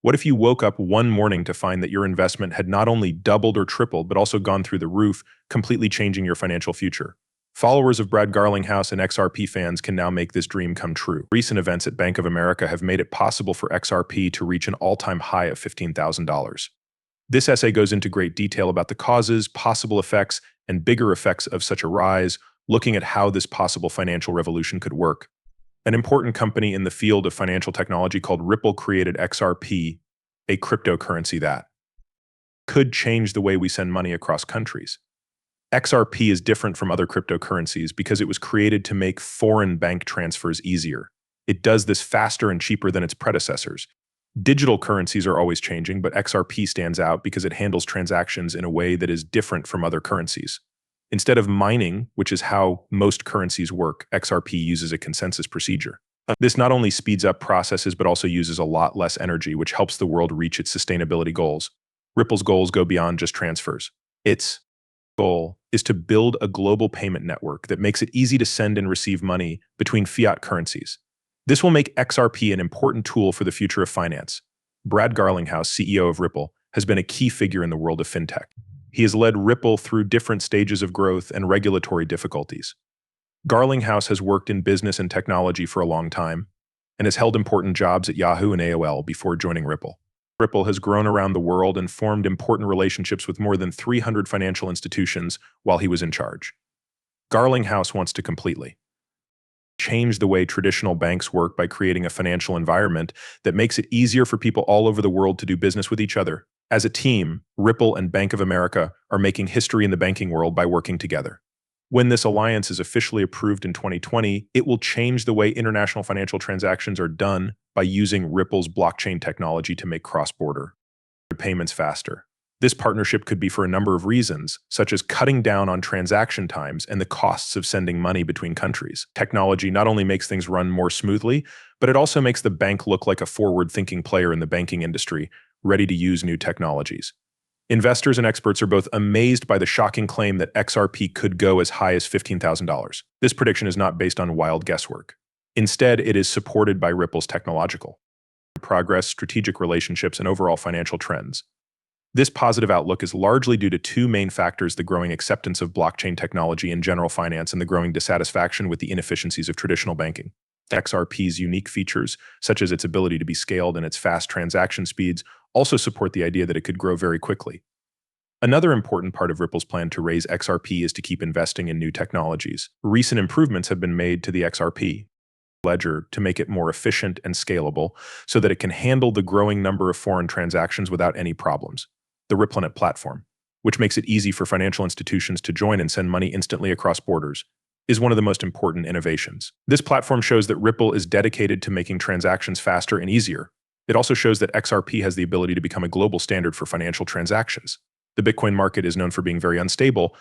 What if you woke up one morning to find that your investment had not only doubled or tripled, but also gone through the roof, completely changing your financial future? Followers of Brad Garlinghouse and XRP fans can now make this dream come true. Recent events at Bank of America have made it possible for XRP to reach an all-time high of $15,000. This essay goes into great detail about the causes, possible effects, and bigger effects of such a rise, looking at how this possible financial revolution could work. An important company in the field of financial technology called Ripple created XRP, a cryptocurrency that could change the way we send money across countries. XRP is different from other cryptocurrencies because it was created to make foreign bank transfers easier. It does this faster and cheaper than its predecessors. Digital currencies are always changing, but XRP stands out because it handles transactions in a way that is different from other currencies. Instead of mining, which is how most currencies work, XRP uses a consensus procedure. This not only speeds up processes, but also uses a lot less energy, which helps the world reach its sustainability goals. Ripple's goals go beyond just transfers. Its goal is to build a global payment network that makes it easy to send and receive money between fiat currencies. This will make XRP an important tool for the future of finance. Brad Garlinghouse, CEO of Ripple, has been a key figure in the world of fintech. He has led Ripple through different stages of growth and regulatory difficulties. Garlinghouse has worked in business and technology for a long time and has held important jobs at Yahoo and AOL before joining Ripple. Ripple has grown around the world and formed important relationships with more than 300 financial institutions while he was in charge. Garlinghouse wants to completely change the way traditional banks work by creating a financial environment that makes it easier for people all over the world to do business with each other. As a team, Ripple and Bank of America are making history in the banking world by working together. When this alliance is officially approved in 2020, it will change the way international financial transactions are done by using Ripple's blockchain technology to make cross-border payments faster. This partnership could be for a number of reasons, such as cutting down on transaction times and the costs of sending money between countries. Technology not only makes things run more smoothly, but it also makes the bank look like a forward-thinking player in the banking industry, ready to use new technologies. Investors and experts are both amazed by the shocking claim that XRP could go as high as $15,000. This prediction is not based on wild guesswork. Instead, it is supported by Ripple's technological progress, strategic relationships, and overall financial trends. This positive outlook is largely due to two main factors: the growing acceptance of blockchain technology in general finance and the growing dissatisfaction with the inefficiencies of traditional banking. XRP's unique features, such as its ability to be scaled and its fast transaction speeds, also support the idea that it could grow very quickly. Another important part of Ripple's plan to raise XRP is to keep investing in new technologies. Recent improvements have been made to the XRP ledger to make it more efficient and scalable so that it can handle the growing number of foreign transactions without any problems. The RippleNet platform, which makes it easy for financial institutions to join and send money instantly across borders, is one of the most important innovations. This platform shows that Ripple is dedicated to making transactions faster and easier. It also shows that XRP has the ability to become a global standard for financial transactions. The Bitcoin market is known for being very unstable,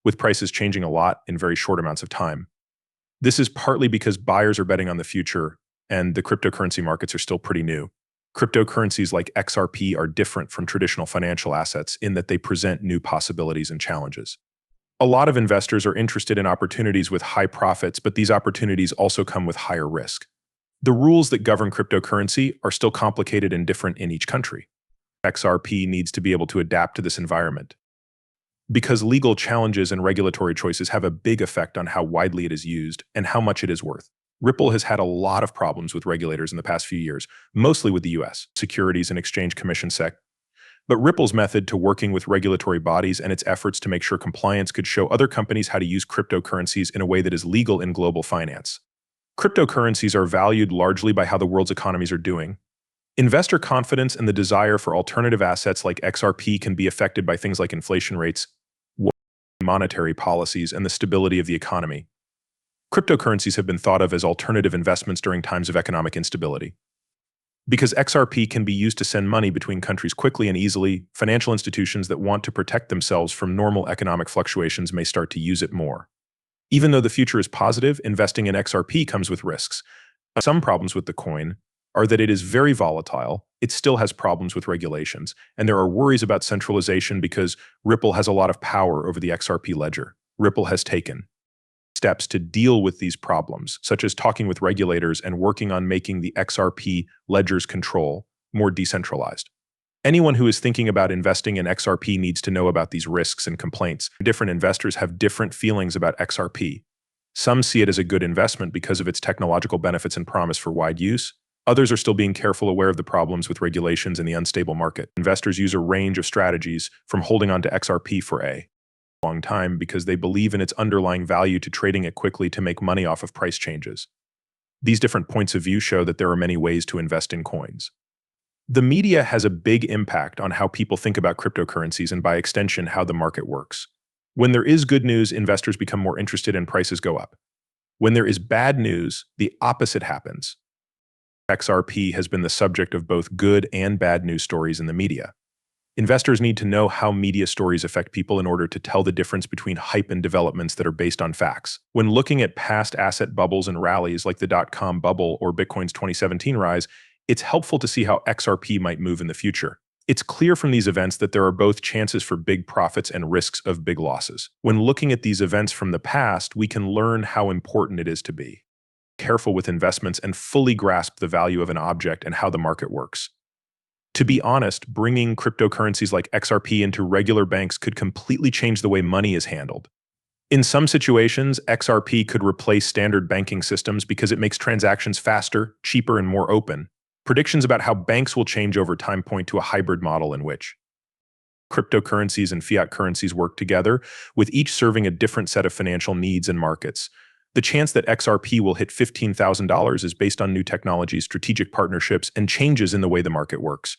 with prices changing a lot in very short amounts of time. This is partly because buyers are betting on the future and the cryptocurrency markets are still pretty new. Cryptocurrencies like XRP are different from traditional financial assets in that they present new possibilities and challenges. A lot of investors are interested in opportunities with high profits, but these opportunities also come with higher risk. The rules that govern cryptocurrency are still complicated and different in each country. XRP needs to be able to adapt to this environment. Because legal challenges and regulatory choices have a big effect on how widely it is used and how much it is worth. Ripple has had a lot of problems with regulators in the past few years, mostly with the US, Securities and Exchange Commission SEC. But Ripple's method to working with regulatory bodies and its efforts to make sure compliance could show other companies how to use cryptocurrencies in a way that is legal in global finance. Cryptocurrencies are valued largely by how the world's economies are doing. Investor confidence and the desire for alternative assets like XRP can be affected by things like inflation rates, monetary policies, and the stability of the economy. Cryptocurrencies have been thought of as alternative investments during times of economic instability. Because XRP can be used to send money between countries quickly and easily, financial institutions that want to protect themselves from normal economic fluctuations may start to use it more. Even though the future is positive, investing in XRP comes with risks. Some problems with the coin are that it is very volatile, it still has problems with regulations, and there are worries about centralization because Ripple has a lot of power over the XRP ledger. Ripple has taken steps to deal with these problems, such as talking with regulators and working on making the XRP ledger's control more decentralized. Anyone who is thinking about investing in XRP needs to know about these risks and complaints. Different investors have different feelings about XRP. Some see it as a good investment because of its technological benefits and promise for wide use. Others are still being careful, aware of the problems with regulations and the unstable market. Investors use a range of strategies, from holding on to XRP for a long time because they believe in its underlying value to trading it quickly to make money off of price changes. These different points of view show that there are many ways to invest in coins. The media has a big impact on how people think about cryptocurrencies and, by extension, how the market works. When there is good news, investors become more interested and prices go up. When there is bad news, the opposite happens. XRP has been the subject of both good and bad news stories in the media. Investors need to know how media stories affect people in order to tell the difference between hype and developments that are based on facts. When looking at past asset bubbles and rallies like the dot-com bubble or Bitcoin's 2017 rise, it's helpful to see how XRP might move in the future. It's clear from these events that there are both chances for big profits and risks of big losses. When looking at these events from the past, we can learn how important it is to be careful with investments and fully grasp the value of an object and how the market works. To be honest, bringing cryptocurrencies like XRP into regular banks could completely change the way money is handled. In some situations, XRP could replace standard banking systems because it makes transactions faster, cheaper, and more open. Predictions about how banks will change over time point to a hybrid model in which cryptocurrencies and fiat currencies work together, with each serving a different set of financial needs and markets. The chance that XRP will hit $15,000 is based on new technologies, strategic partnerships, and changes in the way the market works.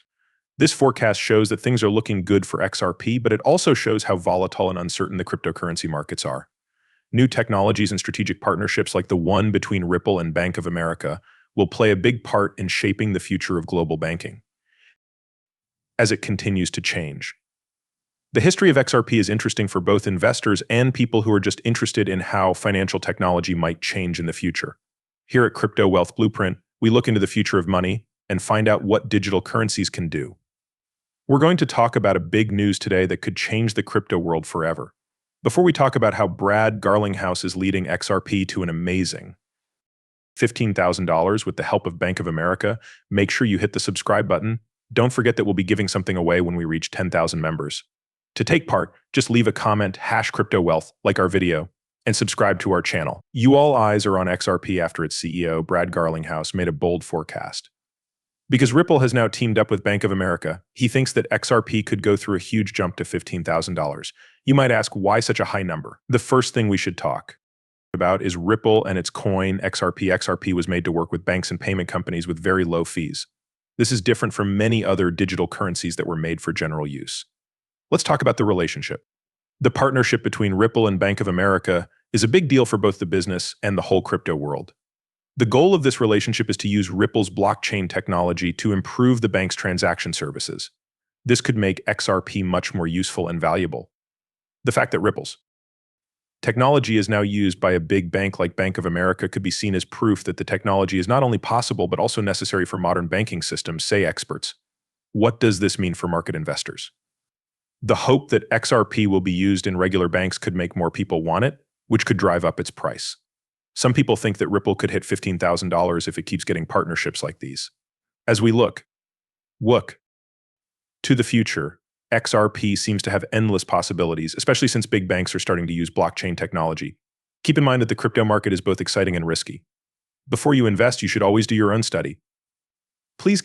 This forecast shows that things are looking good for XRP, but it also shows how volatile and uncertain the cryptocurrency markets are. New technologies and strategic partnerships like the one between Ripple and Bank of America will play a big part in shaping the future of global banking as it continues to change. The history of XRP is interesting for both investors and people who are just interested in how financial technology might change in the future. Here at Crypto Wealth Blueprint, we look into the future of money and find out what digital currencies can do. We're going to talk about a big news today that could change the crypto world forever. Before we talk about how Brad Garlinghouse is leading XRP to an amazing $15,000 with the help of Bank of America, make sure you hit the subscribe button. Don't forget that we'll be giving something away when we reach 10,000 members. To take part, just leave a comment, #CryptoWealth, like our video, and subscribe to our channel. You all eyes are on XRP after its CEO, Brad Garlinghouse, made a bold forecast. Because Ripple has now teamed up with Bank of America, he thinks that XRP could go through a huge jump to $15,000. You might ask, why such a high number? The first thing we should talk about is Ripple and its coin, XRP. XRP was made to work with banks and payment companies with very low fees. This is different from many other digital currencies that were made for general use. Let's talk about the relationship. The partnership between Ripple and Bank of America is a big deal for both the business and the whole crypto world. The goal of this relationship is to use Ripple's blockchain technology to improve the bank's transaction services. This could make XRP much more useful and valuable. The fact that Ripple's technology is now used by a big bank like Bank of America could be seen as proof that the technology is not only possible but also necessary for modern banking systems, say experts. What does this mean for market investors? The hope that XRP will be used in regular banks could make more people want it, which could drive up its price. Some people think that Ripple could hit $15,000 if it keeps getting partnerships like these. As we look to the future, XRP seems to have endless possibilities, especially since big banks are starting to use blockchain technology. Keep in mind that the crypto market is both exciting and risky. Before you invest, you should always do your own study. Please